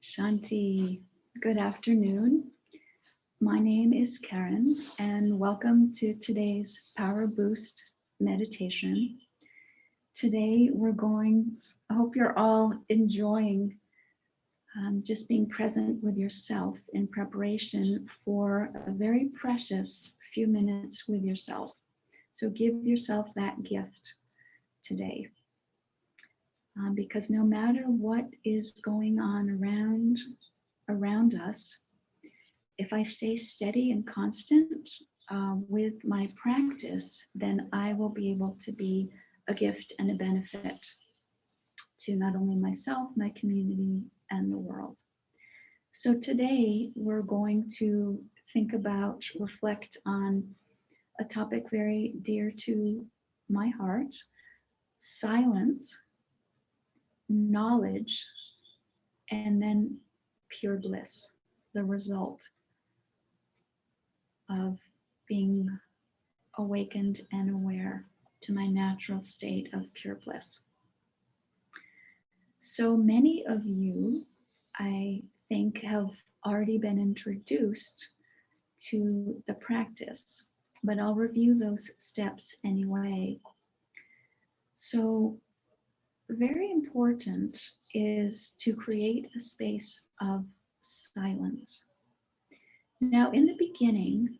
Shanti, good afternoon. My name is Karen, and welcome to today's PowerBoost meditation. Today, I hope you're all enjoying just being present with yourself in preparation for a very precious few minutes with yourself. So give yourself that gift today. Because no matter what is going on around us, if I stay steady and constant with my practice, then I will be able to be a gift and a benefit to not only myself, my community, and the world. So today we're going to reflect on a topic very dear to my heart: silence, knowledge, and then pure bliss, the result of being awakened and aware to my natural state of pure bliss. So many of you, I think, have already been introduced to the practice, but I'll review those steps anyway. So, very important is to create a space of silence. Now, in the beginning,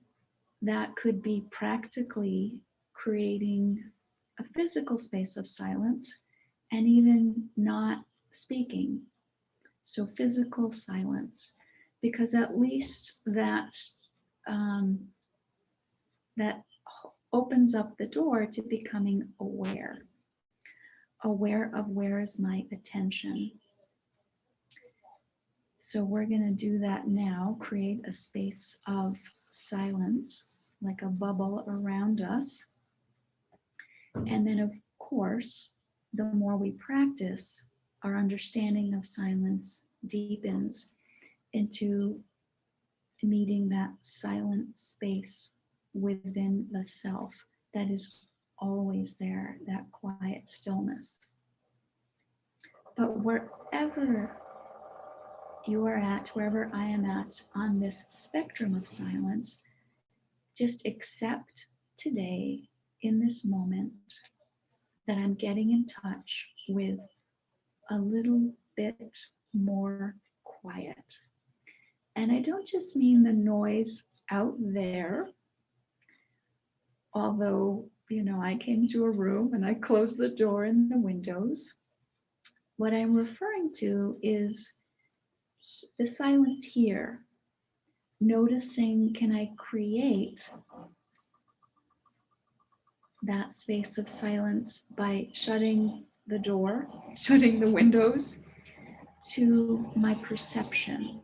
that could be practically creating a physical space of silence and even not speaking. So, physical silence, because at least that opens up the door to becoming aware of where is my attention. So we're going to do that now, create a space of silence, like a bubble around us. And then, of course, the more we practice, our understanding of silence deepens into meeting that silent space within the self that is always there, that quiet stillness. But wherever you are at, wherever I am at on this spectrum of silence, just accept today, in this moment, that I'm getting in touch with a little bit more quiet. And I don't just mean the noise out there, although, I came to a room and I closed the door and the windows. What I'm referring to is the silence here. Noticing, can I create that space of silence by shutting the door, shutting the windows to my perception.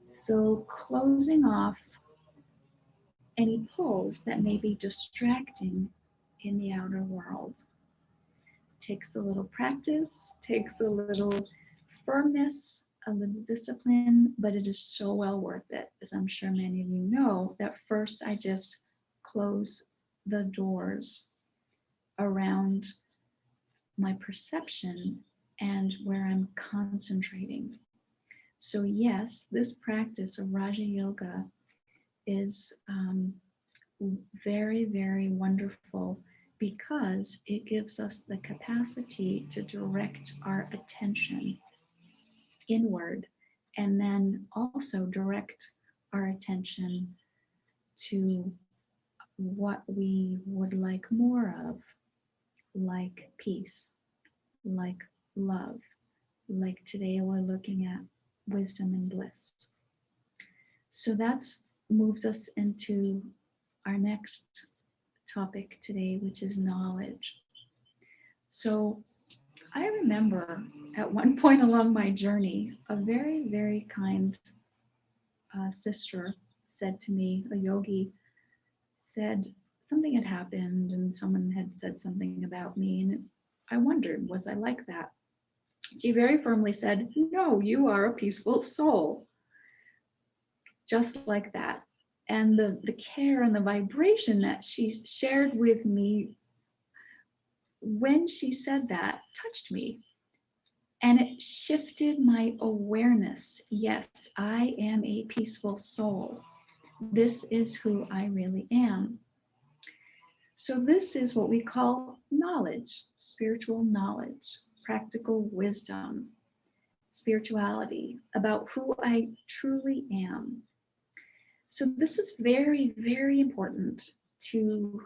So closing off any pulls that may be distracting in the outer world. Takes a little practice, takes a little firmness, a little discipline, but it is so well worth it, as I'm sure many of you know, that first I just close the doors around my perception and where I'm concentrating. So yes, this practice of Raja Yoga is very, very wonderful because it gives us the capacity to direct our attention inward and then also direct our attention to what we would like more of, like peace, like love, like today we're looking at wisdom and bliss. So that moves us into our next topic today, which is knowledge. So I remember at one point along my journey, a very, very kind sister said to me, a yogi, said something had happened and someone had said something about me, and I wondered, was I like that? She very firmly said, no, you are a peaceful soul. Just like that. And the care and the vibration that she shared with me when she said that touched me. And it shifted my awareness. Yes, I am a peaceful soul. This is who I really am. So, this is what we call knowledge, spiritual knowledge, practical wisdom, spirituality about who I truly am. So, this is very, very important to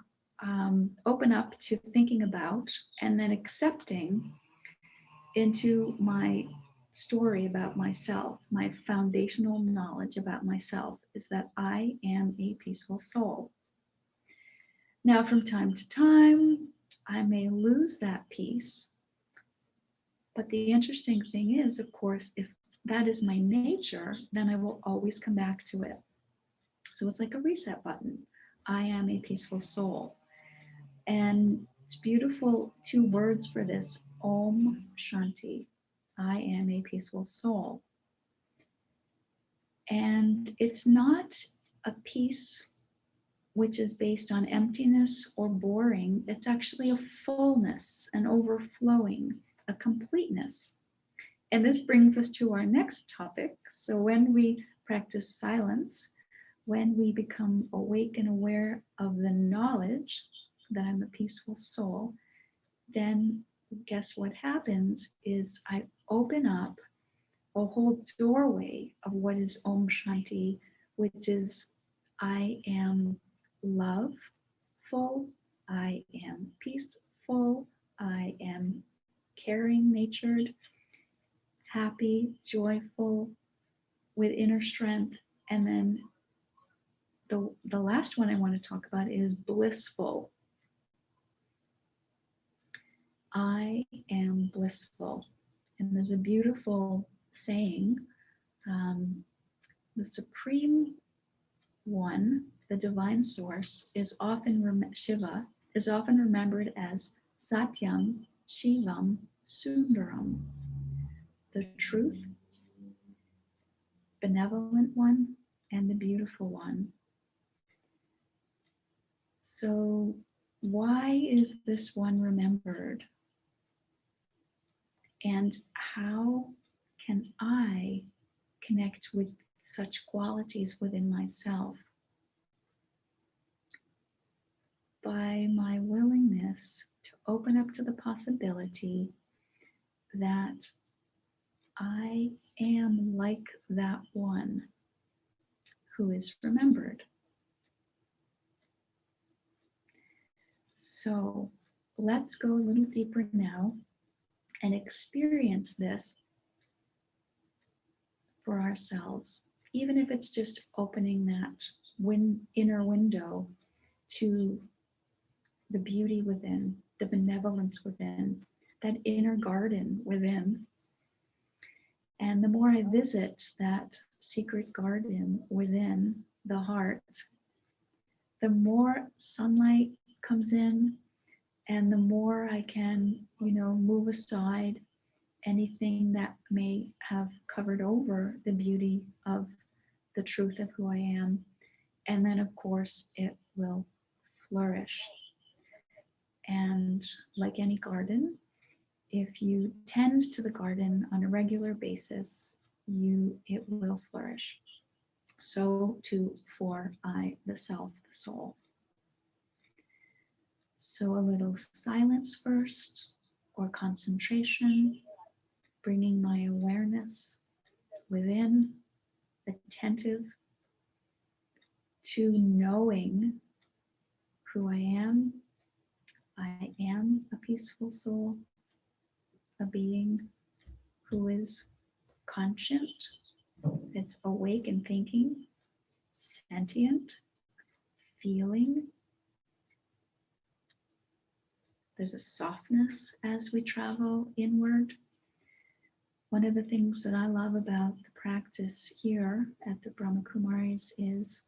open up to thinking about and then accepting into my story about myself. My foundational knowledge about myself is that I am a peaceful soul. Now, from time to time, I may lose that peace. But the interesting thing is, of course, if that is my nature, then I will always come back to it. So it's like a reset button. I am a peaceful soul. And it's beautiful, two words for this: Om Shanti. I am a peaceful soul. And it's not a peace which is based on emptiness or boring. It's actually a fullness, an overflowing, a completeness. And this brings us to our next topic. So, when we practice silence, when we become awake and aware of the knowledge that I'm a peaceful soul, then guess what happens is I open up a whole doorway of what is Om Shanti, which is I am loveful, I am peaceful, I am caring natured, happy, joyful, with inner strength. And then the last one I want to talk about is blissful. I am blissful. And there's a beautiful saying, um, the Supreme One, the divine source, is often Shiva is often remembered as Satyam, Shivam, Sundaram, the truth, benevolent one, and the beautiful one. So, why is this one remembered? And how can I connect with such qualities within myself? By my willingness to open up to the possibility that I am like that one who is remembered. So let's go a little deeper now and experience this for ourselves, even if it's just opening that inner window to the beauty within, the benevolence within, that inner garden within. And the more I visit that secret garden within the heart, the more sunlight comes in, and the more I can, move aside anything that may have covered over the beauty of the truth of who I am. And then, of course, it will flourish. And like any garden, if you tend to the garden on a regular basis, it will flourish. So too for the self, the soul. So a little silence first, or concentration, bringing my awareness within, attentive to knowing who I am. I am a peaceful soul, a being who is conscient, it's awake and thinking, sentient, feeling. There's a softness as we travel inward. One of the things that I love about the practice here at the Brahma Kumaris is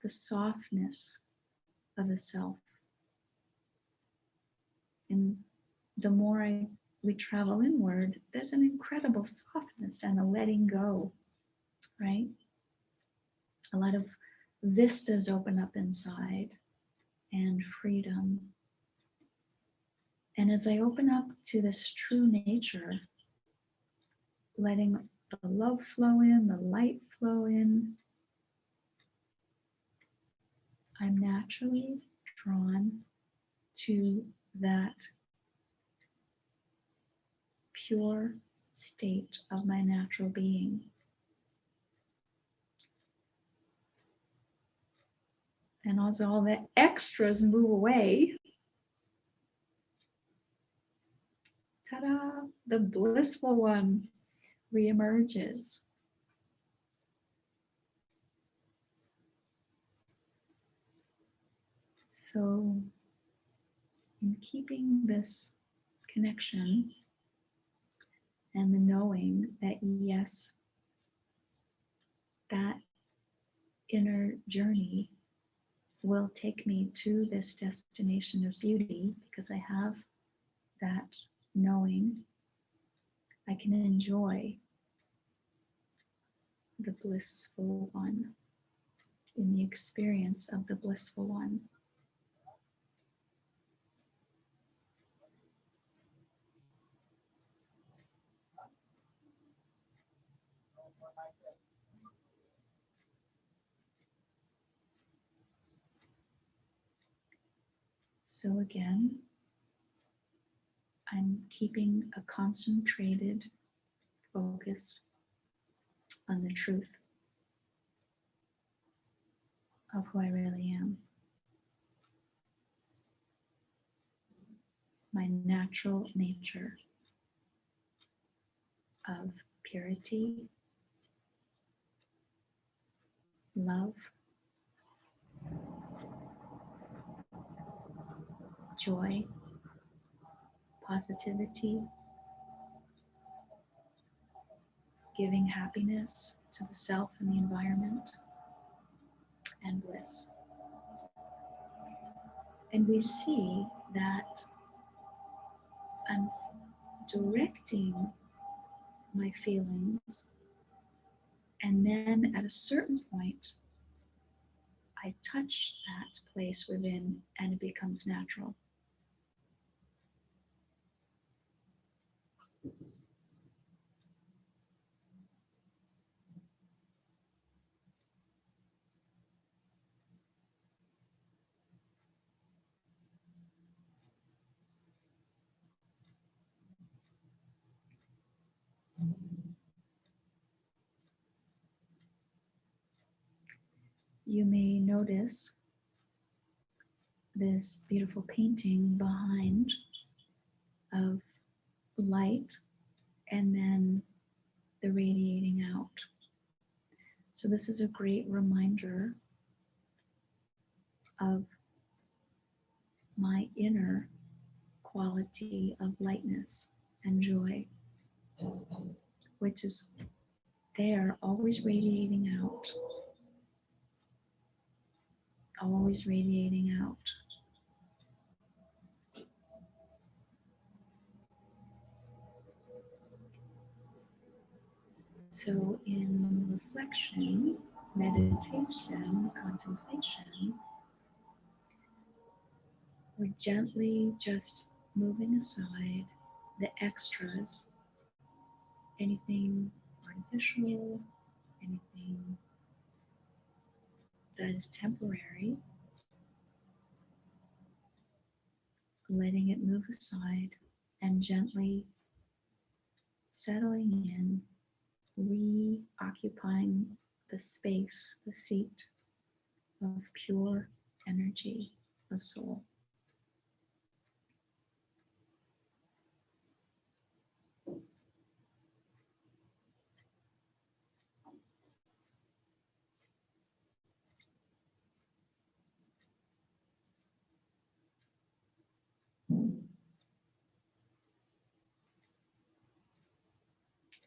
the softness of the self. And the more we travel inward, there's an incredible softness and a letting go, right? A lot of vistas open up inside, and freedom. And as I open up to this true nature, letting the love flow in, the light flow in. I'm naturally drawn to that pure state of my natural being. And as all the extras move away, ta-da, the blissful one reemerges. So, in keeping this connection and the knowing that, yes, that inner journey will take me to this destination of beauty because I have that knowing, I can enjoy the blissful one in the experience of the blissful one. So again, I'm keeping a concentrated focus on the truth of who I really am. My natural nature of purity, love, joy, positivity, giving happiness to the self and the environment, and bliss. And we see that I'm directing my feelings, and then at a certain point, I touch that place within and it becomes natural. You may notice this beautiful painting behind of light and then the radiating out. So this is a great reminder of my inner quality of lightness and joy, which is there, always radiating out, always radiating out. So in reflection, meditation, contemplation, we're gently just moving aside the extras, anything artificial, anything that is temporary, letting it move aside and gently settling in, reoccupying the space, the seat of pure energy of soul.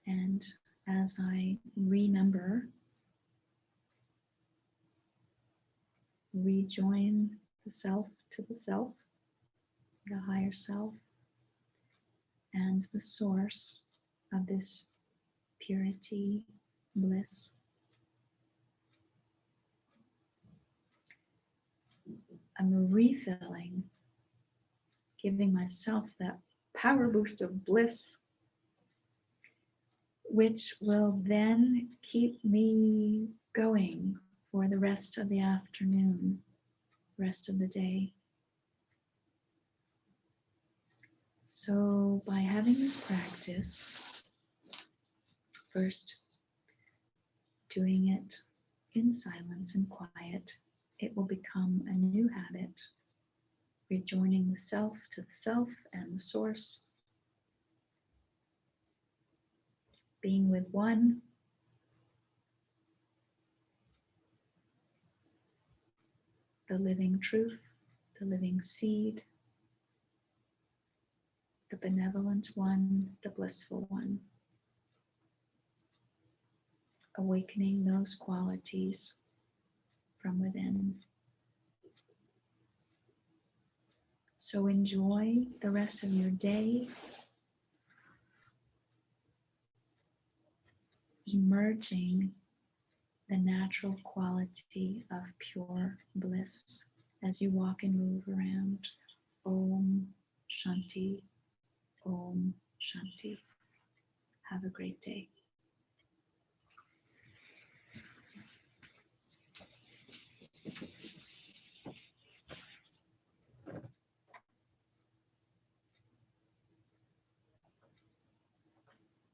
And as I remember, rejoin the self to the self, the higher self, and the source of this purity, bliss. I'm refilling, giving myself that power boost of bliss, which will then keep me going for the rest of the afternoon, rest of the day. So by having this practice, first doing it in silence and quiet, it will become a new habit, rejoining the self to the self and the source, being with one, the living truth, the living seed, the benevolent one, the blissful one, awakening those qualities from within. So enjoy the rest of your day, emerging the natural quality of pure bliss as you walk and move around. Om Shanti, Om Shanti. Have a great day.